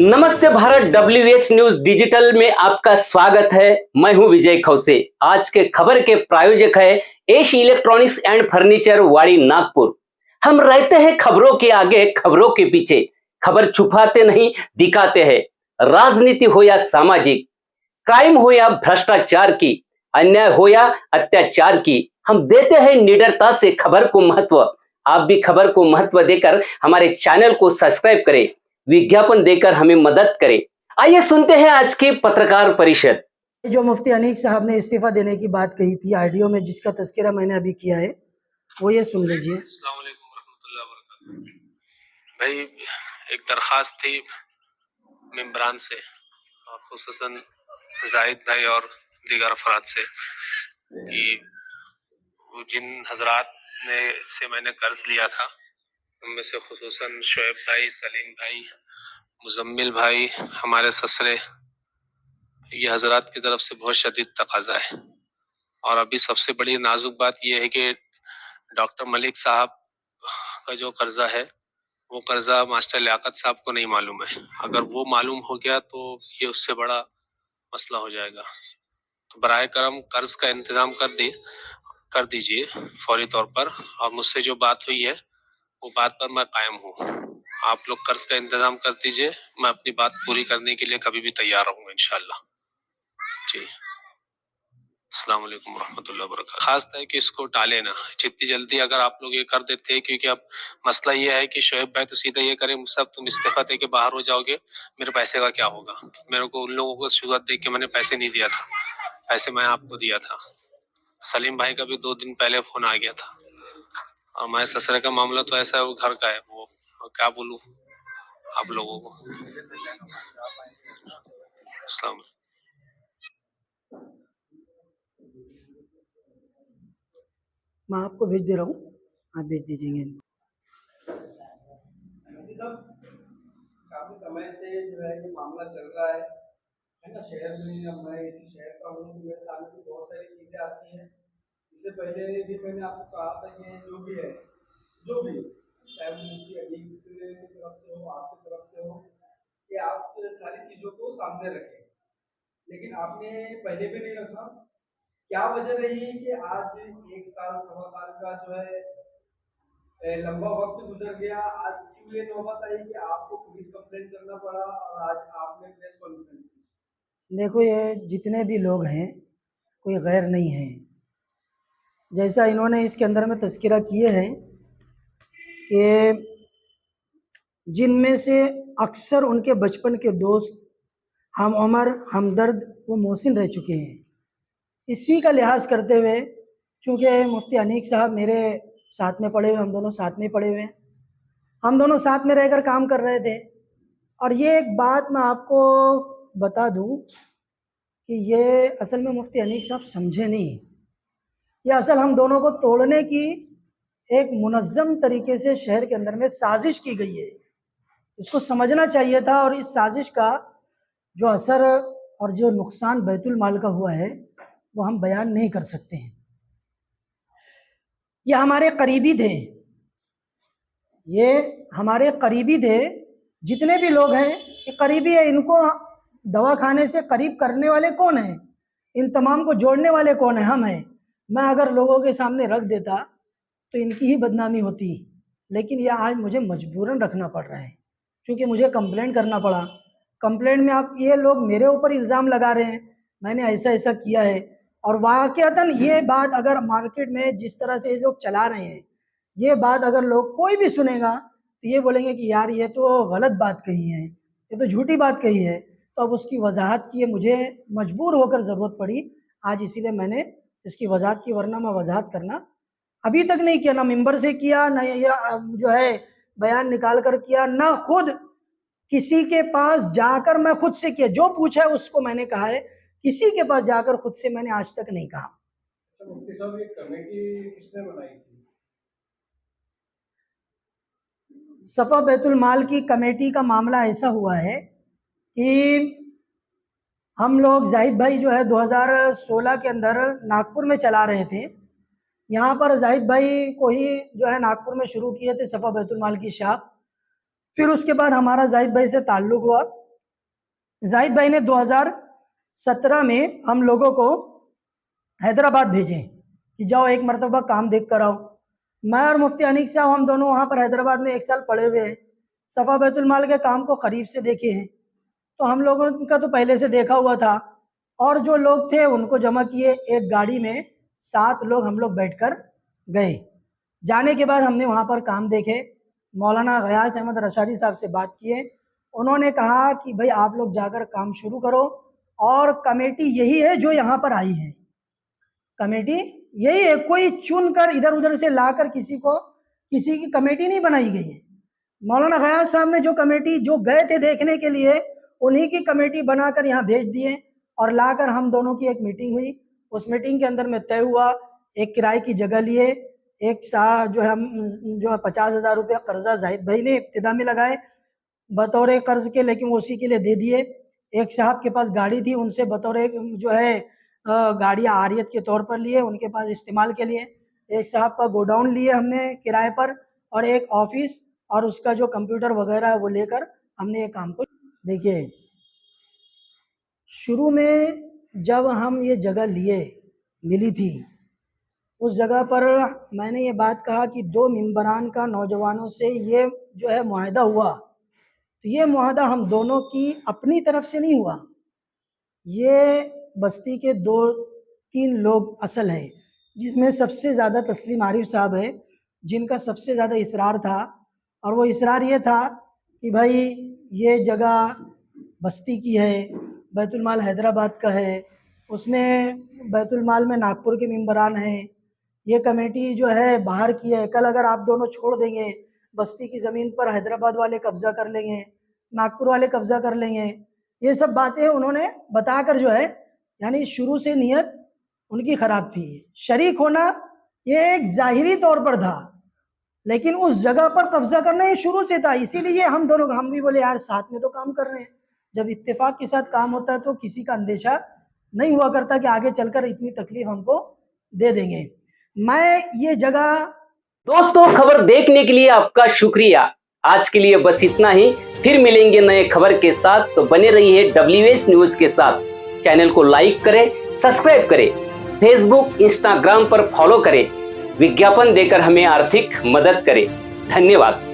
नमस्ते Bharat, WS news digital में आपका स्वागत है। मैं हूं विजय खौसे। आज के खबर के प्रायोजक है एश इलेक्ट्रॉनिक्स एंड फर्नीचर, वाड़ी, नागपुर। हम रहते हैं खबरों के आगे, खबरों के पीछे। खबर छुपाते नहीं, दिखाते हैं। राजनीति हो या सामाजिक, क्राइम हो या भ्रष्टाचार की, अन्याय हो या अत्याचार की, हम देते हैं निडरता से खबर को महत्व। आप भी खबर को महत्व देकर हमारे चैनल को सब्सक्राइब करें, विज्ञापन देकर हमें मदद करें। आइए सुनते हैं आज की पत्रकार परिषद। जो मुफ्ती अनीक साहब ने इस्तीफा देने की बात कही थी ऑडियो में, जिसका तस्करा मैंने अभी किया है, वो ये सुन लीजिए। अस्सलाम वालेकुम रहमतुल्लाह वबरकातुहू। भाई, एक दरखास्त थी मेंबरान से, खुसूसन जाहिद भाई और दीगर अफराद से, कि वो जिन हजरात ने से मैंने कर्ज लिया था, उनमें से खुसूसन शोएब भाई, सलीम भाई, मुजम्मिल भाई, हमारे ससरे, ये हजरात की तरफ से बहुत शदीद तकाजा है। और अभी सबसे बड़ी नाजुक बात यह है कि डॉक्टर मलिक साहब का जो कर्जा है, वो कर्जा मास्टर लियाकत साहब को नहीं मालूम है। अगर वो मालूम हो गया तो ये उससे बड़ा मसला हो जाएगा। तो बराए करम कर्ज का इंतजाम कर दीजिए फौरी तौर पर। और मुझसे जो बात हुई है वो बात पर मैं कायम हूँ। आप लोग कर्ज का इंतजाम कर दीजिए, मैं अपनी बात पूरी करने के लिए कभी भी तैयार रहूंगा इंशाल्लाह जी। अस्सलाम वालेकुम रहमतुल्लाह वबरकातुहू। खास है कि इसको टाले ना, जितनी जल्दी अगर आप लोग ये कर देते हैं, क्योंकि अब मसला ये है कि शोएब भाई तो सीधा ये करें मुझसे, तुम इस्तीफा दे के बाहर हो जाओगे, मेरे पैसे का क्या होगा। मेरे को उन लोगों को शुरुआत देख के मैंने पैसे नहीं दिया था, पैसे मैं आपको दिया था। सलीम भाई का भी 2 दिन पहले फोन आ गया था। और मैं ससुर का मामला तो ऐसा है, वो घर का है, वो क्या बोलूं आप लोगों को। अस्सलाम। मैं आपको भेज दे रहा हूँ, आप भेज दीजिएंगे। काफी समय से जो है ये मामला चल रहा है ना शहर में। अब मैं इसी शहर का हूँ, तो मेरे सामने भी बहुत सारी चीजें आती हैं। इससे पहले भी मैंने आपको कहा था कि जो भी है, चाहे वो मुफ्ती अनीक की तरफ से हो, आपकी तरफ से हो, कि आप सारी चीजों को सामने रखें, लेकिन आपने पहले भी नहीं रखा। क्या वजह रही कि आज 1 साल, सवा साल का जो है लंबा वक्त गुजर गया, आज क्यों ये नौबत आई कि आपको पुलिस कंप्लेंट करना पड़ा और आज आपने प्रेस कॉन्फ्रेंस की? देखो, ये जितने भी लोग हैं कोई गैर नहीं है। जैसा इन्होंने इसके अंदर में तस्करा किए हैं कि जिनमें से अक्सर उनके बचपन के दोस्त, हम उम्र, हमदर्द, वो मोहसिन रह चुके हैं। इसी का लिहाज करते हुए, चूँकि मुफ्ती अनीक साहब मेरे साथ में पढ़े हुए, हम दोनों साथ में पढ़े हुए हैं, हम दोनों साथ में रहकर काम कर रहे थे। और ये एक बात मैं आपको बता दूं कि ये असल में मुफ्ती अनीक साहब समझे नहीं। ये असल हम दोनों को तोड़ने की एक मुनज़्ज़म तरीके से शहर के अंदर में साजिश की गई है। इसको समझना चाहिए था। और इस साजिश का जो असर और जो नुकसान बैतुल माल का हुआ है वो हम बयान नहीं कर सकते हैं। ये हमारे करीबी थे, ये हमारे करीबी थे। जितने भी लोग हैं ये करीबी है। इनको दवाखाने से करीब करने वाले कौन हैं? इन तमाम को जोड़ने वाले कौन हैं? हम हैं। मैं अगर लोगों के सामने रख देता तो इनकी ही बदनामी होती, लेकिन यह आज मुझे मजबूरन रखना पड़ रहा है क्योंकि मुझे कंप्लेंट करना पड़ा। कंप्लेंट में आप ये लोग मेरे ऊपर इल्ज़ाम लगा रहे हैं मैंने ऐसा ऐसा किया है। और वाकईतन ये बात अगर मार्केट में जिस तरह से ये लोग चला रहे हैं, ये बात अगर लोग कोई भी सुनेगा तो ये बोलेंगे कि यार ये तो गलत बात कही है, ये तो झूठी बात कही है। तो अब उसकी वजाहत की मुझे मजबूर होकर ज़रूरत पड़ी आज, इसीलिए मैंने इसकी वजाहत की, वरना मैं वजाहत करना अभी तक नहीं किया, ना मेंबर से किया, ना जो है बयान निकाल कर किया, ना खुद किसी के पास जाकर मैं खुद से किया। जो पूछा है उसको मैंने कहा है, किसी के पास जाकर खुद से मैंने आज तक नहीं कहा। मुफ्ती साहब, ये कमेटी किसने बनाई थी? सफ़ा बैतुल माल की कमेटी का मामला ऐसा हुआ है कि हम लोग, जाहिद भाई जो है 2016 के अंदर नागपुर में चला रहे थे। यहाँ पर जाहिद भाई को ही जो है नागपुर में शुरू किए थे सफ़ा बैतुल माल की शाख। फिर उसके बाद हमारा जाहिद भाई से ताल्लुक़ हुआ जाहिद भाई ने 2017 में हम लोगों को हैदराबाद भेजे कि जाओ एक मरतबा काम देख कर आओ। मैं और मुफ्ती अनीक साहब हम दोनों वहाँ पर हैदराबाद में 1 साल पढ़े हुए हैं, सफ़ा बैतुल माल के काम को करीब से देखे हैं। तो हम लोगों का तो पहले से देखा हुआ था, और जो लोग थे उनको जमा किए। एक गाड़ी में 7 लोग हम लोग बैठकर गए। जाने के बाद हमने वहाँ पर काम देखे, मौलाना गयास अहमद रशादी साहब से बात किए। उन्होंने कहा कि भाई आप लोग जाकर काम शुरू करो, और कमेटी यही है जो यहाँ पर आई है, कमेटी यही है, कोई चुन कर इधर उधर से लाकर किसी की कमेटी नहीं बनाई गई है। मौलाना गयास साहब ने जो कमेटी जो गए थे देखने के लिए, उन्हीं की कमेटी बनाकर यहाँ भेज दिए, और लाकर हम दोनों की एक मीटिंग हुई। उस मीटिंग के अंदर में तय हुआ, एक किराए की जगह लिए, एक जो है हम जो है 50,000 रुपया कर्जा जाहिद भाई ने इब्तिदा में लगाए बतौर कर्ज के, लेकिन उसी के लिए दे दिए। एक साहब के पास गाड़ी थी, उनसे बतौर जो है गाड़ियाँ आरियत के तौर पर लिए, उनके पास इस्तेमाल के लिए। एक साहब का गोडाउन लिए हमने किराए पर, और एक ऑफिस और उसका जो कंप्यूटर वगैरह है वो लेकर हमने ये काम को। देखिए, शुरू में जब हम ये जगह मिली थी, उस जगह पर मैंने ये बात कहा कि 2 मेंबरान का नौजवानों से ये जो है मुआहदा हुआ, तो ये मुआहदा हम दोनों की अपनी तरफ से नहीं हुआ। ये बस्ती के 2-3 लोग असल है, जिसमें सबसे ज़्यादा तस्लीम आरिफ साहब है, जिनका सबसे ज़्यादा इसरार था। और वो इसरार ये था कि भाई ये जगह बस्ती की है, बैतुल माल हैदराबाद का है, उसमें बैतुल माल में नागपुर के मेंबरान हैं, ये कमेटी जो है बाहर की है। कल अगर आप दोनों छोड़ देंगे, बस्ती की ज़मीन पर हैदराबाद वाले कब्ज़ा कर लेंगे, नागपुर वाले कब्ज़ा कर लेंगे। ये सब बातें उन्होंने बताकर जो है, यानी शुरू से नीयत उनकी ख़राब थी। शरीक होना ये एक ज़ाहिरी तौर पर था, लेकिन उस जगह पर कब्ज़ा करना ये शुरू से था। इसीलिए हम भी बोले यार साथ में तो काम कर रहे हैं। जब इत्तेफाक के साथ काम होता है तो किसी का अंदेशा नहीं हुआ करता कि आगे चलकर इतनी तकलीफ हमको दे देंगे। मैं ये जगह दोस्तों, खबर देखने के लिए आपका शुक्रिया। आज के लिए बस इतना ही, फिर मिलेंगे नए खबर के साथ। तो बने रहिए WH न्यूज के साथ। चैनल को लाइक करें, सब्सक्राइब करें, फेसबुक इंस्टाग्राम पर फॉलो करें, विज्ञापन देकर हमें आर्थिक मदद करें। धन्यवाद।